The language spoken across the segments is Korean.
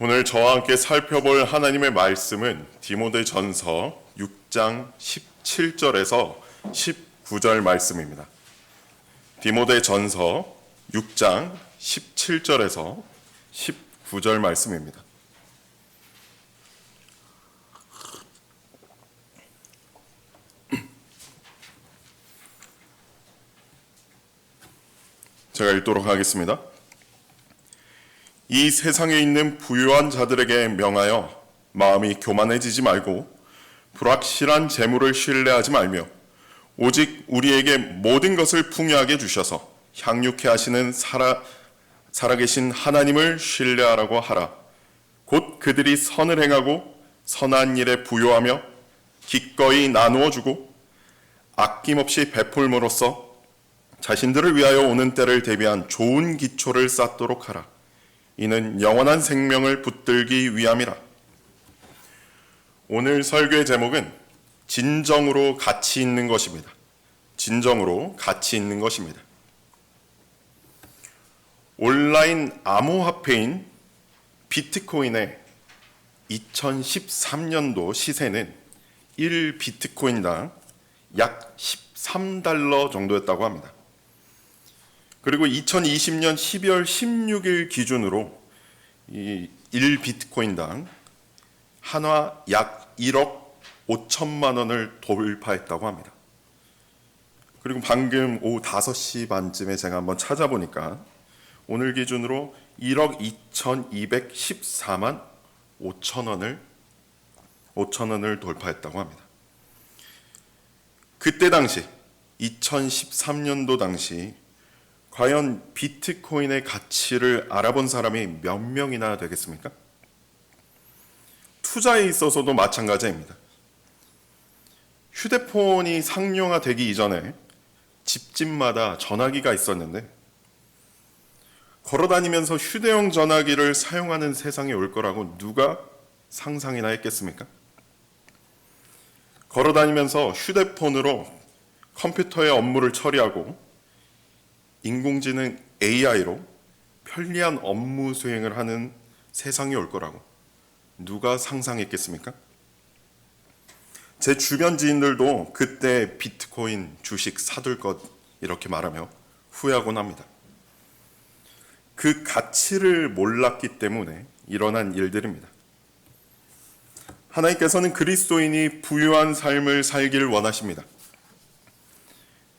오늘 저와 함께 살펴볼 하나님의 말씀은 디모데전서 6장 17절에서 19절 말씀입니다. 디모데전서 6장 17절에서 19절 말씀입니다. 제가 읽도록 하겠습니다. 이 세상에 있는 부유한 자들에게 명하여 마음이 교만해지지 말고 불확실한 재물을 신뢰하지 말며 오직 우리에게 모든 것을 풍요하게 주셔서 향유케 하시는 살아계신 하나님을 신뢰하라고 하라. 곧 그들이 선을 행하고 선한 일에 부요하며 기꺼이 나누어 주고 아낌없이 베풀므로써 자신들을 위하여 오는 때를 대비한 좋은 기초를 쌓도록 하라. 이는 영원한 생명을 붙들기 위함이라. 오늘 설교의 제목은 진정으로 가치 있는 것입니다. 진정으로 가치 있는 것입니다. 온라인 암호화폐인 비트코인의 2013년도 시세는 1비트코인당 약 13달러 정도였다고 합니다. 그리고 2020년 12월 16일 기준으로 이 1비트코인당 한화 약 1억 5천만 원을 돌파했다고 합니다. 그리고 방금 오후 5시 반쯤에 제가 한번 찾아보니까 오늘 기준으로 1억 2,214만 5천 원을 돌파했다고 합니다. 그때 당시 2013년도 당시 과연 비트코인의 가치를 알아본 사람이 몇 명이나 되겠습니까? 투자에 있어서도 마찬가지입니다. 휴대폰이 상용화되기 이전에 집집마다 전화기가 있었는데 걸어다니면서 휴대용 전화기를 사용하는 세상이 올 거라고 누가 상상이나 했겠습니까? 걸어다니면서 휴대폰으로 컴퓨터의 업무를 처리하고 인공지능 AI로 편리한 업무 수행을 하는 세상이 올 거라고 누가 상상했겠습니까? 제 주변 지인들도 그때 비트코인 주식 사둘 것 이렇게 말하며 후회하곤 합니다. 그 가치를 몰랐기 때문에 일어난 일들입니다. 하나님께서는 그리스도인이 부유한 삶을 살기를 원하십니다.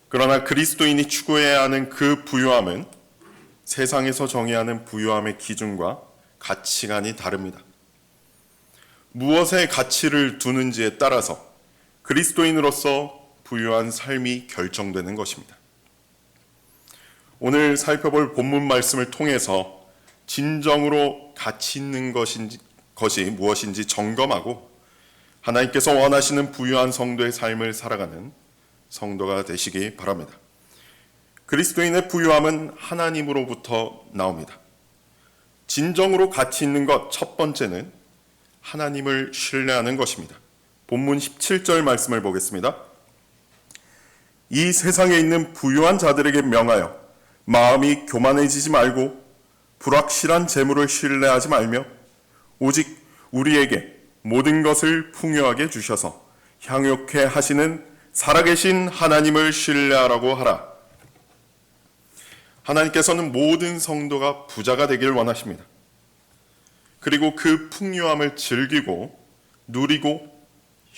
그러나 그리스도인이 추구해야 하는 그 부유함은 세상에서 정의하는 부유함의 기준과 가치관이 다릅니다. 무엇에 가치를 두는지에 따라서 그리스도인으로서 부유한 삶이 결정되는 것입니다. 오늘 살펴볼 본문 말씀을 통해서 진정으로 가치 있는 것이 무엇인지 점검하고 하나님께서 원하시는 부유한 성도의 삶을 살아가는 성도가 되시기 바랍니다. 그리스도인의 부유함은 하나님으로부터 나옵니다. 진정으로 가치 있는 것 첫 번째는 하나님을 신뢰하는 것입니다. 본문 17절 말씀을 보겠습니다. 이 세상에 있는 부유한 자들에게 명하여 마음이 교만해지지 말고 불확실한 재물을 신뢰하지 말며 오직 우리에게 모든 것을 풍요하게 주셔서 향유케 하시는 살아계신 하나님을 신뢰하라고 하라. 하나님께서는 모든 성도가 부자가 되길 원하십니다. 그리고 그 풍요함을 즐기고 누리고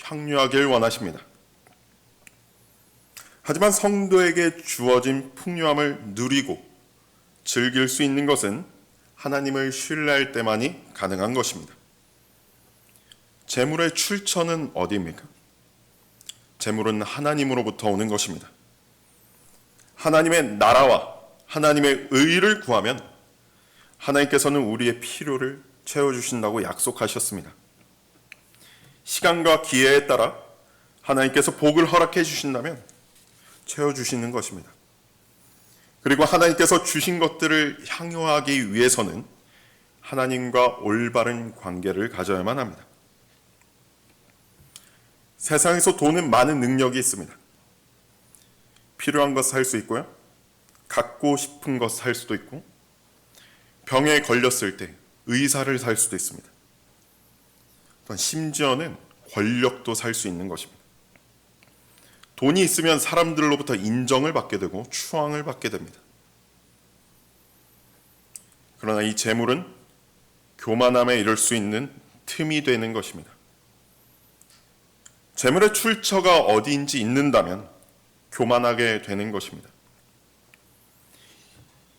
향유하길 원하십니다. 하지만 성도에게 주어진 풍요함을 누리고 즐길 수 있는 것은 하나님을 신뢰할 때만이 가능한 것입니다. 재물의 출처는 어디입니까? 재물은 하나님으로부터 오는 것입니다. 하나님의 나라와 하나님의 의를 구하면 하나님께서는 우리의 필요를 채워주신다고 약속하셨습니다. 시간과 기회에 따라 하나님께서 복을 허락해 주신다면 채워주시는 것입니다. 그리고 하나님께서 주신 것들을 향유하기 위해서는 하나님과 올바른 관계를 가져야만 합니다. 세상에서 돈은 많은 능력이 있습니다. 필요한 것 살 수 있고요. 갖고 싶은 것 살 수도 있고 병에 걸렸을 때 의사를 살 수도 있습니다. 또한 심지어는 권력도 살 수 있는 것입니다. 돈이 있으면 사람들로부터 인정을 받게 되고 추앙을 받게 됩니다. 그러나 이 재물은 교만함에 이를 수 있는 틈이 되는 것입니다. 재물의 출처가 어디인지 잊는다면 교만하게 되는 것입니다.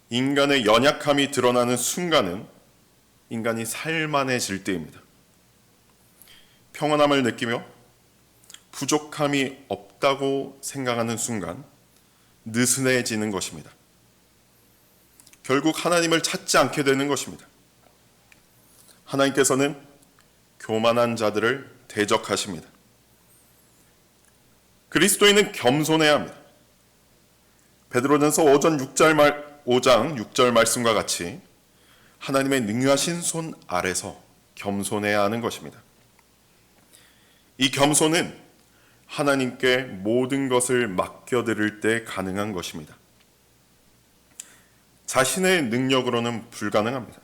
인간의 연약함이 드러나는 순간은 인간이 살만해질 때입니다. 평안함을 느끼며 부족함이 없다고 생각하는 순간 느슨해지는 것입니다. 결국 하나님을 찾지 않게 되는 것입니다. 하나님께서는 교만한 자들을 대적하십니다. 그리스도인은 겸손해야 합니다. 베드로전서 5장 6절 말씀과 같이 하나님의 능하신 손 아래서 겸손해야 하는 것입니다. 이 겸손은 하나님께 모든 것을 맡겨드릴 때 가능한 것입니다. 자신의 능력으로는 불가능합니다.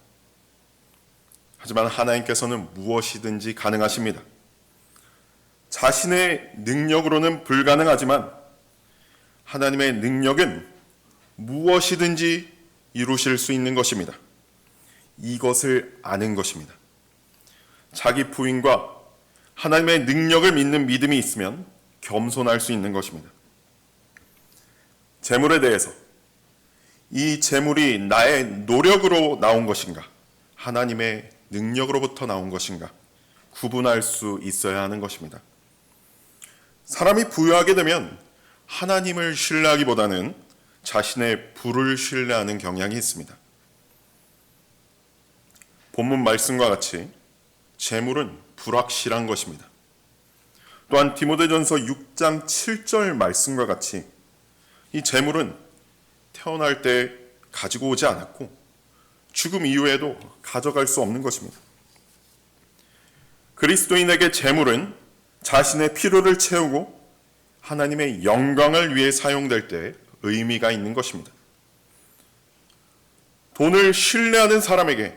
하지만 하나님께서는 무엇이든지 가능하십니다. 자신의 능력으로는 불가능하지만 하나님의 능력은 무엇이든지 이루실 수 있는 것입니다. 이것을 아는 것입니다. 자기 부인과 하나님의 능력을 믿는 믿음이 있으면 겸손할 수 있는 것입니다. 재물에 대해서 이 재물이 나의 노력으로 나온 것인가, 하나님의 능력으로부터 나온 것인가 구분할 수 있어야 하는 것입니다. 사람이 부유하게 되면 하나님을 신뢰하기보다는 자신의 부를 신뢰하는 경향이 있습니다. 본문 말씀과 같이 재물은 불확실한 것입니다. 또한 디모데전서 6장 7절 말씀과 같이 이 재물은 태어날 때 가지고 오지 않았고 죽음 이후에도 가져갈 수 없는 것입니다. 그리스도인에게 재물은 자신의 필요를 채우고 하나님의 영광을 위해 사용될 때 의미가 있는 것입니다. 돈을 신뢰하는 사람에게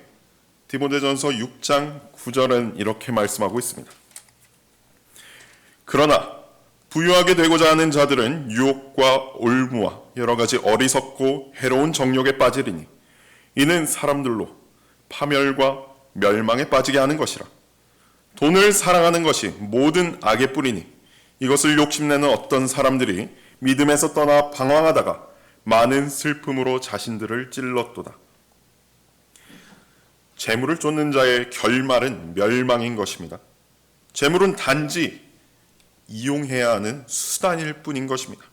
디모데전서 6장 9절은 이렇게 말씀하고 있습니다. 그러나 부유하게 되고자 하는 자들은 유혹과 올무와 여러 가지 어리석고 해로운 정욕에 빠지리니 이는 사람들로 파멸과 멸망에 빠지게 하는 것이라. 돈을 사랑하는 것이 모든 악의 뿌리니 이것을 욕심내는 어떤 사람들이 믿음에서 떠나 방황하다가 많은 슬픔으로 자신들을 찔렀도다. 재물을 쫓는 자의 결말은 멸망인 것입니다. 재물은 단지 이용해야 하는 수단일 뿐인 것입니다.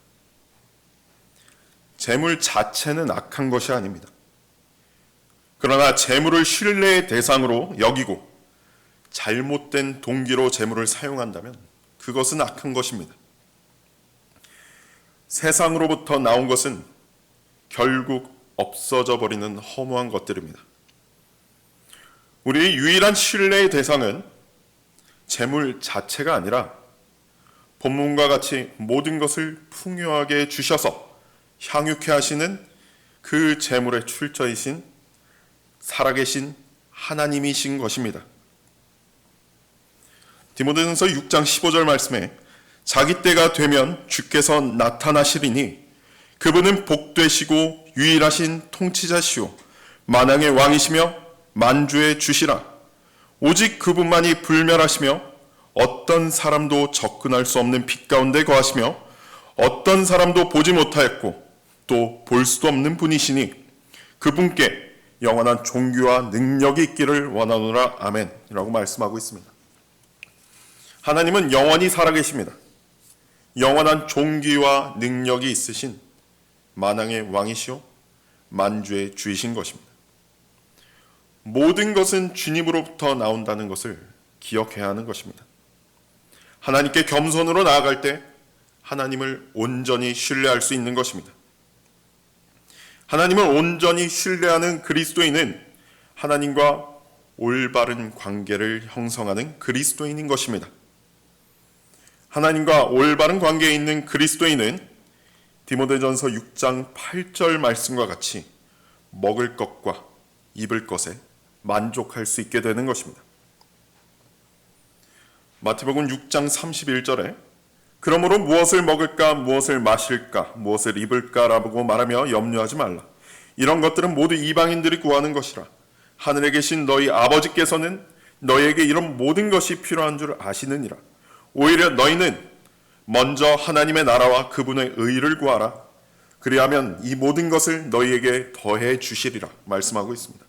재물 자체는 악한 것이 아닙니다. 그러나 재물을 신뢰의 대상으로 여기고 잘못된 동기로 재물을 사용한다면 그것은 악한 것입니다. 세상으로부터 나온 것은 결국 없어져 버리는 허무한 것들입니다. 우리의 유일한 신뢰의 대상은 재물 자체가 아니라 본문과 같이 모든 것을 풍요하게 주셔서 향유케 하시는 그 재물의 출처이신 살아계신 하나님이신 것입니다. 디모데전서 6장 15절 말씀에 자기 때가 되면 주께서 나타나시리니 그분은 복되시고 유일하신 통치자시오 만왕의 왕이시며 만주의 주시라. 오직 그분만이 불멸하시며 어떤 사람도 접근할 수 없는 빛 가운데 거하시며 어떤 사람도 보지 못하였고 또 볼 수도 없는 분이시니 그분께 영원한 존귀와 능력이 있기를 원하노라. 아멘. 이라고 말씀하고 있습니다. 하나님은 영원히 살아계십니다. 영원한 존귀와 능력이 있으신 만왕의 왕이시오 만주의 주이신 것입니다. 모든 것은 주님으로부터 나온다는 것을 기억해야 하는 것입니다. 하나님께 겸손으로 나아갈 때 하나님을 온전히 신뢰할 수 있는 것입니다. 하나님을 온전히 신뢰하는 그리스도인은 하나님과 올바른 관계를 형성하는 그리스도인인 것입니다. 하나님과 올바른 관계에 있는 그리스도인은 디모데전서 6장 8절 말씀과 같이 먹을 것과 입을 것에 만족할 수 있게 되는 것입니다. 마태복음 6장 31절에 그러므로 무엇을 먹을까, 무엇을 마실까, 무엇을 입을까라고 말하며 염려하지 말라. 이런 것들은 모두 이방인들이 구하는 것이라. 하늘에 계신 너희 아버지께서는 너희에게 이런 모든 것이 필요한 줄 아시느니라. 오히려 너희는 먼저 하나님의 나라와 그분의 의를 구하라. 그리하면 이 모든 것을 너희에게 더해 주시리라 말씀하고 있습니다.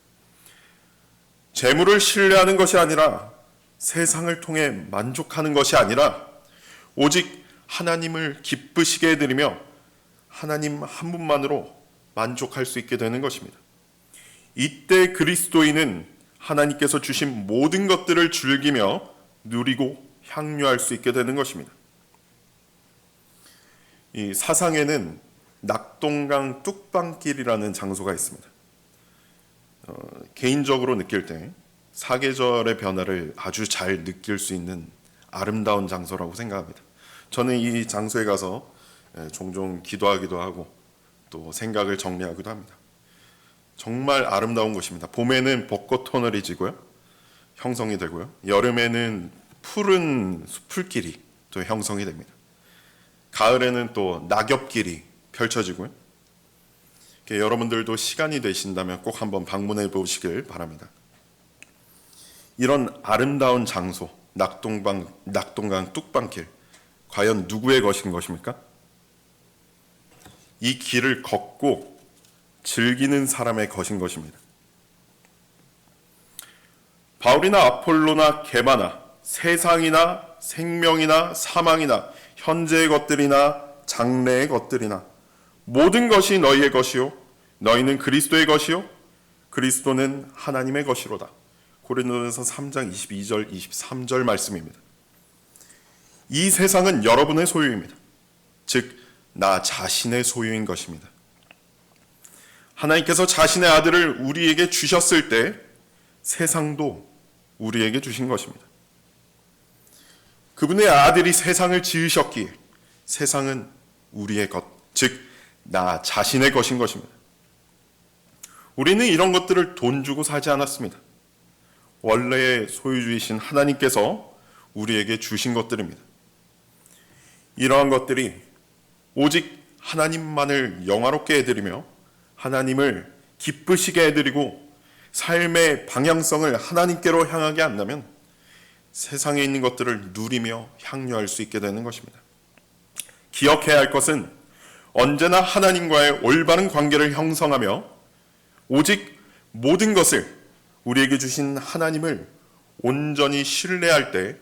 재물을 신뢰하는 것이 아니라 세상을 통해 만족하는 것이 아니라 오직 하나님을 기쁘시게 해드리며 하나님 한 분만으로 만족할 수 있게 되는 것입니다. 이때 그리스도인은 하나님께서 주신 모든 것들을 즐기며 누리고 향유할 수 있게 되는 것입니다. 이 사상에는 낙동강 뚝방길이라는 장소가 있습니다. 개인적으로 느낄 때 사계절의 변화를 아주 잘 느낄 수 있는 아름다운 장소라고 생각합니다. 저는 이 장소에 가서 종종 기도하기도 하고 또 생각을 정리하기도 합니다. 정말 아름다운 곳입니다. 봄에는 벚꽃 터널이 지고요, 형성이 되고요. 여름에는 푸른 풀길이 또 형성이 됩니다. 가을에는 또 낙엽길이 펼쳐지고요. 여러분들도 시간이 되신다면 꼭 한번 방문해 보시길 바랍니다. 이런 아름다운 장소, 낙동강 뚝방길, 과연 누구의 것인 것입니까? 이 길을 걷고 즐기는 사람의 것인 것입니다. 바울이나 아폴로나 게바나, 세상이나 생명이나 사망이나 현재의 것들이나 장래의 것들이나 모든 것이 너희의 것이요 너희는 그리스도의 것이요 그리스도는 하나님의 것이로다. 고린도전서 3장 22절 23절 말씀입니다. 이 세상은 여러분의 소유입니다. 즉 나 자신의 소유인 것입니다. 하나님께서 자신의 아들을 우리에게 주셨을 때 세상도 우리에게 주신 것입니다. 그분의 아들이 세상을 지으셨기에 세상은 우리의 것, 즉 나 자신의 것인 것입니다. 우리는 이런 것들을 돈 주고 사지 않았습니다. 원래의 소유주이신 하나님께서 우리에게 주신 것들입니다. 이러한 것들이 오직 하나님만을 영화롭게 해드리며 하나님을 기쁘시게 해드리고 삶의 방향성을 하나님께로 향하게 한다면 세상에 있는 것들을 누리며 향유할 수 있게 되는 것입니다. 기억해야 할 것은 언제나 하나님과의 올바른 관계를 형성하며 오직 모든 것을 우리에게 주신 하나님을 온전히 신뢰할 때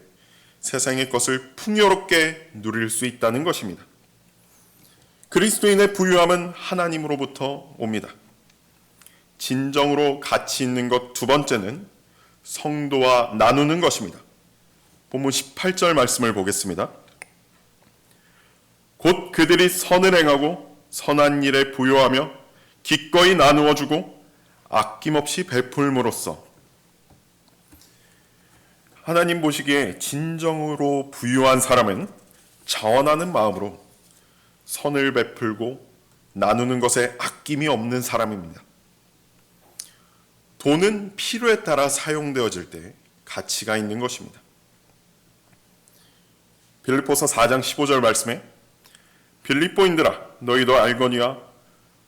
세상의 것을 풍요롭게 누릴 수 있다는 것입니다. 그리스도인의 부유함은 하나님으로부터 옵니다. 진정으로 가치 있는 것 두 번째는 성도와 나누는 것입니다. 본문 18절 말씀을 보겠습니다. 곧 그들이 선을 행하고 선한 일에 부요하며 기꺼이 나누어 주고 아낌없이 베풀므로써 하나님 보시기에 진정으로 부유한 사람은 자원하는 마음으로 선을 베풀고 나누는 것에 아낌이 없는 사람입니다. 돈은 필요에 따라 사용되어질 때 가치가 있는 것입니다. 빌립보서 4장 15절 말씀에 빌립보인들아 너희도 알거니와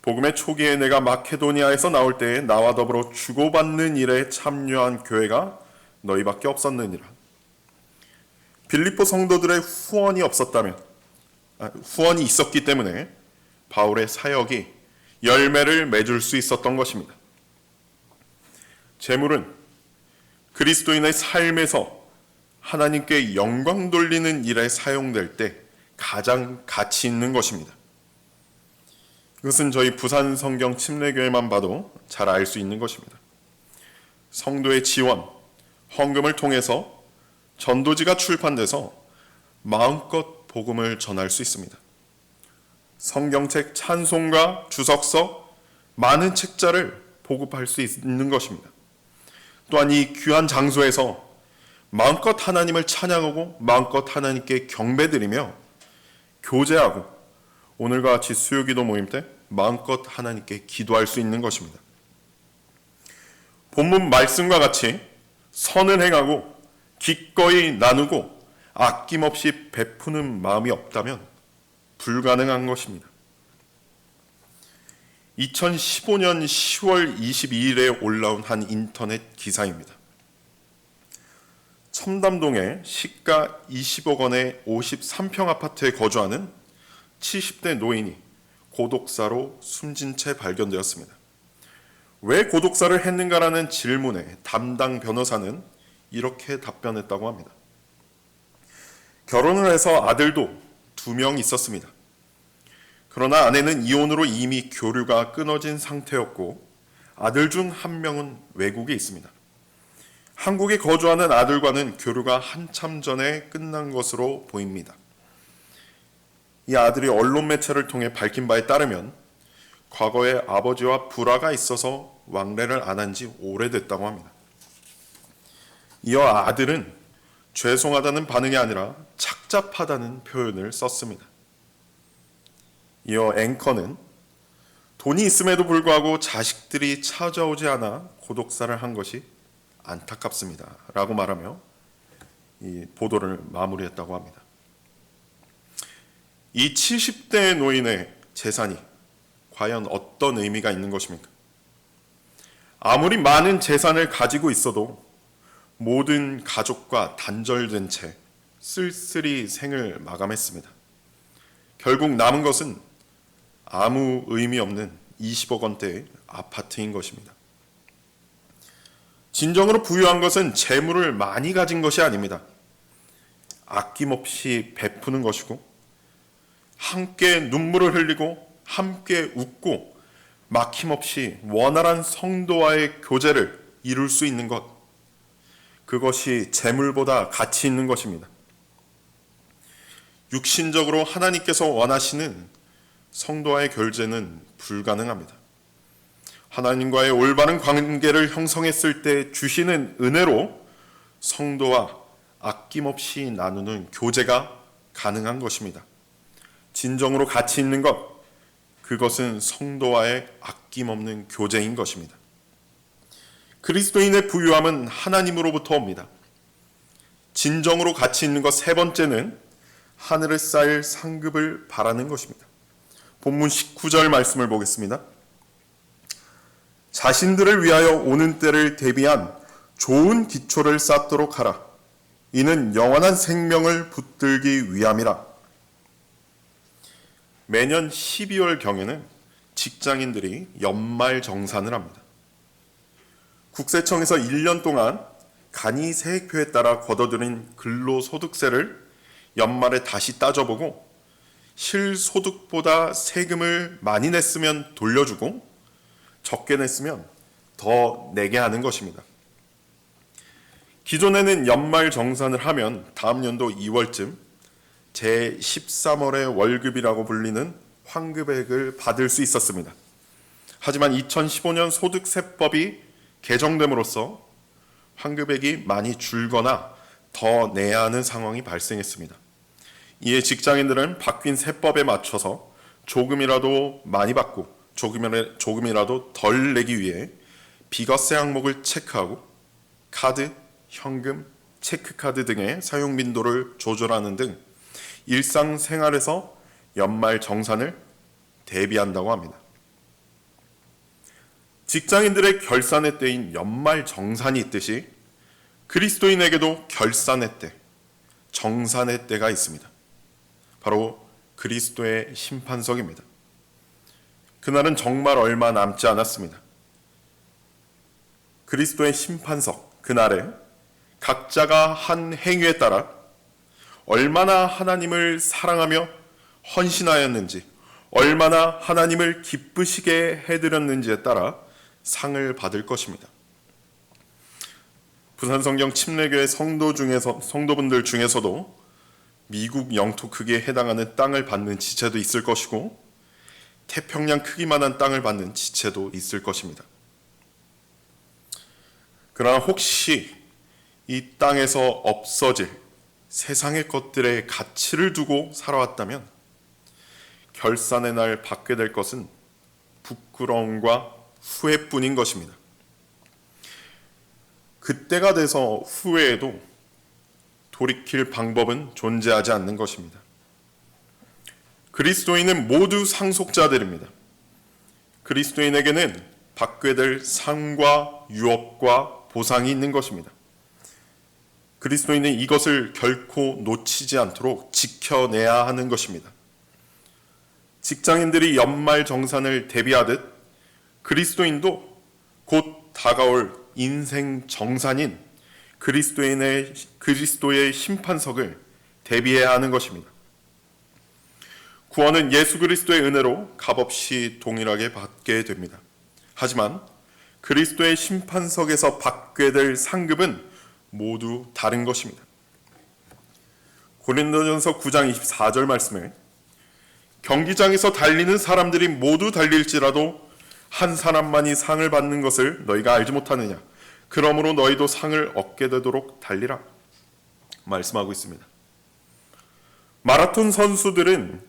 복음의 초기에 내가 마케도니아에서 나올 때에 나와 더불어 주고받는 일에 참여한 교회가 너희밖에 없었느니라. 빌립보 성도들의 후원이 있었기 때문에 바울의 사역이 열매를 맺을 수 있었던 것입니다. 재물은 그리스도인의 삶에서 하나님께 영광 돌리는 일에 사용될 때 가장 가치 있는 것입니다. 이것은 저희 부산 성경 침례교회만 봐도 잘 알 수 있는 것입니다. 성도의 지원, 헌금을 통해서 전도지가 출판돼서 마음껏 복음을 전할 수 있습니다. 성경책, 찬송가, 주석서, 많은 책자를 보급할 수 있는 것입니다. 또한 이 귀한 장소에서 마음껏 하나님을 찬양하고 마음껏 하나님께 경배드리며 교제하고 오늘과 같이 수요기도 모임 때 마음껏 하나님께 기도할 수 있는 것입니다. 본문 말씀과 같이 선을 행하고 기꺼이 나누고 아낌없이 베푸는 마음이 없다면 불가능한 것입니다. 2015년 10월 22일에 올라온 한 인터넷 기사입니다. 첨담동의 시가 20억 원의 53평 아파트에 거주하는 70대 노인이 고독사로 숨진 채 발견되었습니다. 왜 고독사를 했는가라는 질문에 담당 변호사는 이렇게 답변했다고 합니다. 결혼을 해서 아들도 2명 있었습니다. 그러나 아내는 이혼으로 이미 교류가 끊어진 상태였고 아들 중 1명은 외국에 있습니다. 한국에 거주하는 아들과는 교류가 한참 전에 끝난 것으로 보입니다. 이 아들이 언론 매체를 통해 밝힌 바에 따르면 과거에 아버지와 불화가 있어서 왕래를 안 한 지 오래됐다고 합니다. 이어 아들은 죄송하다는 반응이 아니라 착잡하다는 표현을 썼습니다. 이어 앵커는 돈이 있음에도 불구하고 자식들이 찾아오지 않아 고독사를 한 것이 안타깝습니다. 라고 말하며 이 보도를 마무리했다고 합니다. 이 70대 노인의 재산이 과연 어떤 의미가 있는 것입니까? 아무리 많은 재산을 가지고 있어도 모든 가족과 단절된 채 쓸쓸히 생을 마감했습니다. 결국 남은 것은 아무 의미 없는 20억 원대의 아파트인 것입니다. 진정으로 부유한 것은 재물을 많이 가진 것이 아닙니다. 아낌없이 베푸는 것이고 함께 눈물을 흘리고 함께 웃고 막힘없이 원활한 성도와의 교제를 이룰 수 있는 것, 그것이 재물보다 가치 있는 것입니다. 육신적으로 하나님께서 원하시는 성도와의 교제는 불가능합니다. 하나님과의 올바른 관계를 형성했을 때 주시는 은혜로 성도와 아낌없이 나누는 교제가 가능한 것입니다. 진정으로 가치 있는 것, 그것은 성도와의 아낌없는 교제인 것입니다. 그리스도인의 부유함은 하나님으로부터 옵니다. 진정으로 가치 있는 것 세 번째는 하늘에 쌓일 상급을 바라는 것입니다. 본문 19절 말씀을 보겠습니다. 자신들을 위하여 오는 때를 대비한 좋은 기초를 쌓도록 하라. 이는 영원한 생명을 붙들기 위함이라. 매년 12월경에는 직장인들이 연말 정산을 합니다. 국세청에서 1년 동안 간이 세액표에 따라 걷어들인 근로소득세를 연말에 다시 따져보고 실소득보다 세금을 많이 냈으면 돌려주고 적게 냈으면 더 내게 하는 것입니다. 기존에는 연말 정산을 하면 다음 연도 2월쯤 제13월의 월급이라고 불리는 환급액을 받을 수 있었습니다. 하지만 2015년 소득세법이 개정됨으로써 환급액이 많이 줄거나 더 내야 하는 상황이 발생했습니다. 이에 직장인들은 바뀐 세법에 맞춰서 조금이라도 많이 받고 조금이라도 덜 내기 위해 비과세 항목을 체크하고 카드, 현금, 체크카드 등의 사용 빈도를 조절하는 등 일상생활에서 연말 정산을 대비한다고 합니다. 직장인들의 결산의 때인 연말 정산이 있듯이 그리스도인에게도 결산의 때, 정산의 때가 있습니다. 바로 그리스도의 심판석입니다. 그날은 정말 얼마 남지 않았습니다. 그리스도의 심판석, 그날에 각자가 한 행위에 따라 얼마나 하나님을 사랑하며 헌신하였는지, 얼마나 하나님을 기쁘시게 해드렸는지에 따라 상을 받을 것입니다. 부산성경 침례교회 성도분들 중에서도 미국 영토 크기에 해당하는 땅을 받는 지체도 있을 것이고 태평양 크기만한 땅을 받는 지체도 있을 것입니다. 그러나 혹시 이 땅에서 없어질 세상의 것들의 가치를 두고 살아왔다면 결산의 날 받게 될 것은 부끄러움과 후회뿐인 것입니다. 그때가 돼서 후회해도 돌이킬 방법은 존재하지 않는 것입니다. 그리스도인은 모두 상속자들입니다. 그리스도인에게는 받게 될 상과 유업과 보상이 있는 것입니다. 그리스도인은 이것을 결코 놓치지 않도록 지켜내야 하는 것입니다. 직장인들이 연말 정산을 대비하듯 그리스도인도 곧 다가올 인생 정산인 그리스도의 심판석을 대비해야 하는 것입니다. 구원은 예수 그리스도의 은혜로 값없이 동일하게 받게 됩니다. 하지만 그리스도의 심판석에서 받게 될 상급은 모두 다른 것입니다. 고린도전서 9장 24절 말씀에 경기장에서 달리는 사람들이 모두 달릴지라도 한 사람만이 상을 받는 것을 너희가 알지 못하느냐. 그러므로 너희도 상을 얻게 되도록 달리라. 말씀하고 있습니다. 마라톤 선수들은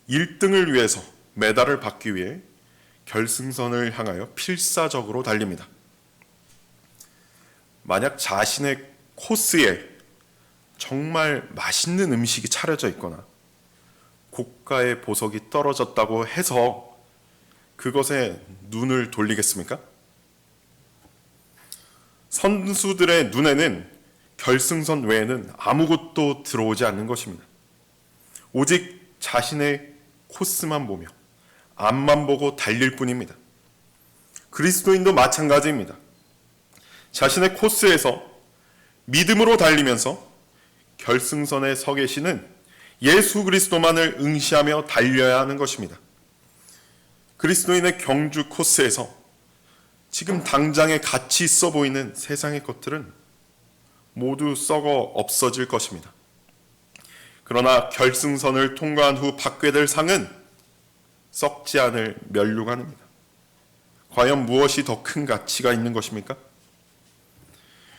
1등을 위해서 메달을 받기 위해 결승선을 향하여 필사적으로 달립니다. 만약 자신의 코스에 정말 맛있는 음식이 차려져 있거나 고가의 보석이 떨어졌다고 해서 그것에 눈을 돌리겠습니까? 선수들의 눈에는 결승선 외에는 아무것도 들어오지 않는 것입니다. 오직 자신의 코스만 보며 앞만 보고 달릴 뿐입니다. 그리스도인도 마찬가지입니다. 자신의 코스에서 믿음으로 달리면서 결승선에 서 계시는 예수 그리스도만을 응시하며 달려야 하는 것입니다. 그리스도인의 경주 코스에서 지금 당장에 가치 있어 보이는 세상의 것들은 모두 썩어 없어질 것입니다. 그러나 결승선을 통과한 후 받게 될 상은 썩지 않을 면류관입니다. 과연 무엇이 더 큰 가치가 있는 것입니까?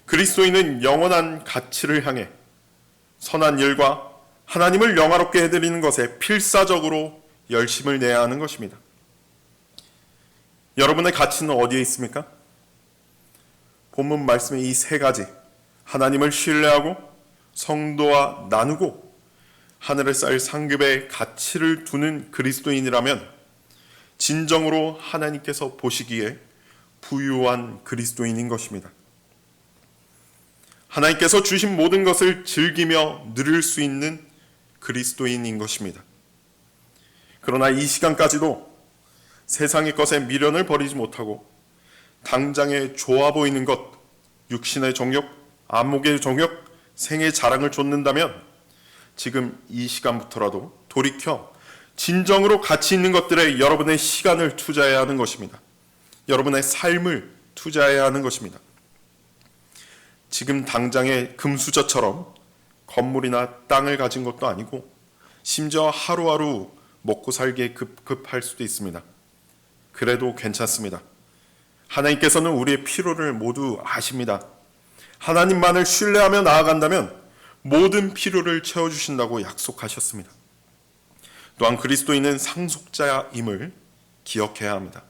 그리스도인은 영원한 가치를 향해 선한 일과 하나님을 영화롭게 해드리는 것에 필사적으로 열심을 내야 하는 것입니다. 여러분의 가치는 어디에 있습니까? 본문 말씀의 이 세 가지, 하나님을 신뢰하고 성도와 나누고 하늘에 쌓일 상급의 가치를 두는 그리스도인이라면 진정으로 하나님께서 보시기에 부유한 그리스도인인 것입니다. 하나님께서 주신 모든 것을 즐기며 누릴 수 있는 그리스도인인 것입니다. 그러나 이 시간까지도 세상의 것에 미련을 버리지 못하고 당장에 좋아 보이는 것, 육신의 정욕, 안목의 정욕, 생의 자랑을 좇는다면 지금 이 시간부터라도 돌이켜 진정으로 가치 있는 것들에 여러분의 시간을 투자해야 하는 것입니다. 여러분의 삶을 투자해야 하는 것입니다. 지금 당장의 금수저처럼 건물이나 땅을 가진 것도 아니고 심지어 하루하루 먹고 살기에 급급할 수도 있습니다. 그래도 괜찮습니다. 하나님께서는 우리의 필요를 모두 아십니다. 하나님만을 신뢰하며 나아간다면 모든 필요를 채워주신다고 약속하셨습니다. 또한 그리스도인은 상속자임을 기억해야 합니다.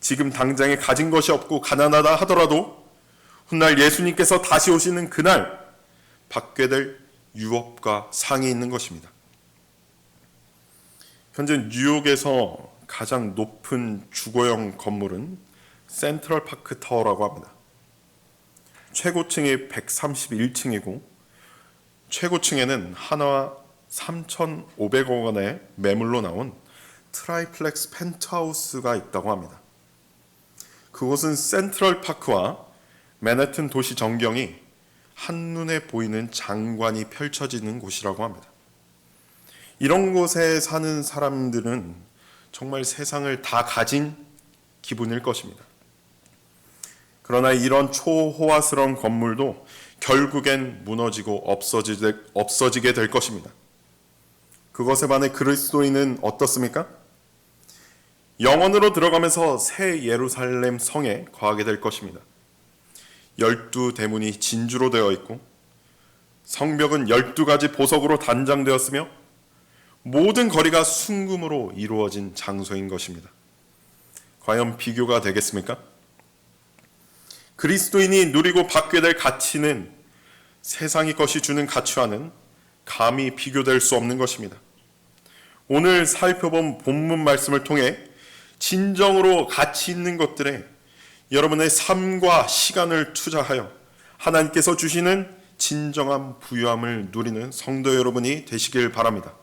지금 당장에 가진 것이 없고 가난하다 하더라도 훗날 예수님께서 다시 오시는 그날 받게 될 유업과 상이 있는 것입니다. 현재 뉴욕에서 가장 높은 주거용 건물은 센트럴 파크 타워라고 합니다. 최고층이 131층이고 최고층에는 하나와 3,500억 원의 매물로 나온 트라이플렉스 펜트하우스가 있다고 합니다. 그곳은 센트럴 파크와 맨해튼 도시 전경이 한눈에 보이는 장관이 펼쳐지는 곳이라고 합니다. 이런 곳에 사는 사람들은 정말 세상을 다 가진 기분일 것입니다. 그러나 이런 초호화스러운 건물도 결국엔 무너지고 없어지게 될 것입니다. 그것에 반해 그리스도인은 어떻습니까? 영원으로 들어가면서 새 예루살렘 성에 거하게 될 것입니다. 12대문이 진주로 되어 있고 성벽은 12가지 보석으로 단장되었으며 모든 거리가 순금으로 이루어진 장소인 것입니다. 과연 비교가 되겠습니까? 그리스도인이 누리고 받게 될 가치는 세상의 것이 주는 가치와는 감히 비교될 수 없는 것입니다. 오늘 살펴본 본문 말씀을 통해 진정으로 가치 있는 것들에 여러분의 삶과 시간을 투자하여 하나님께서 주시는 진정한 부유함을 누리는 성도 여러분이 되시길 바랍니다.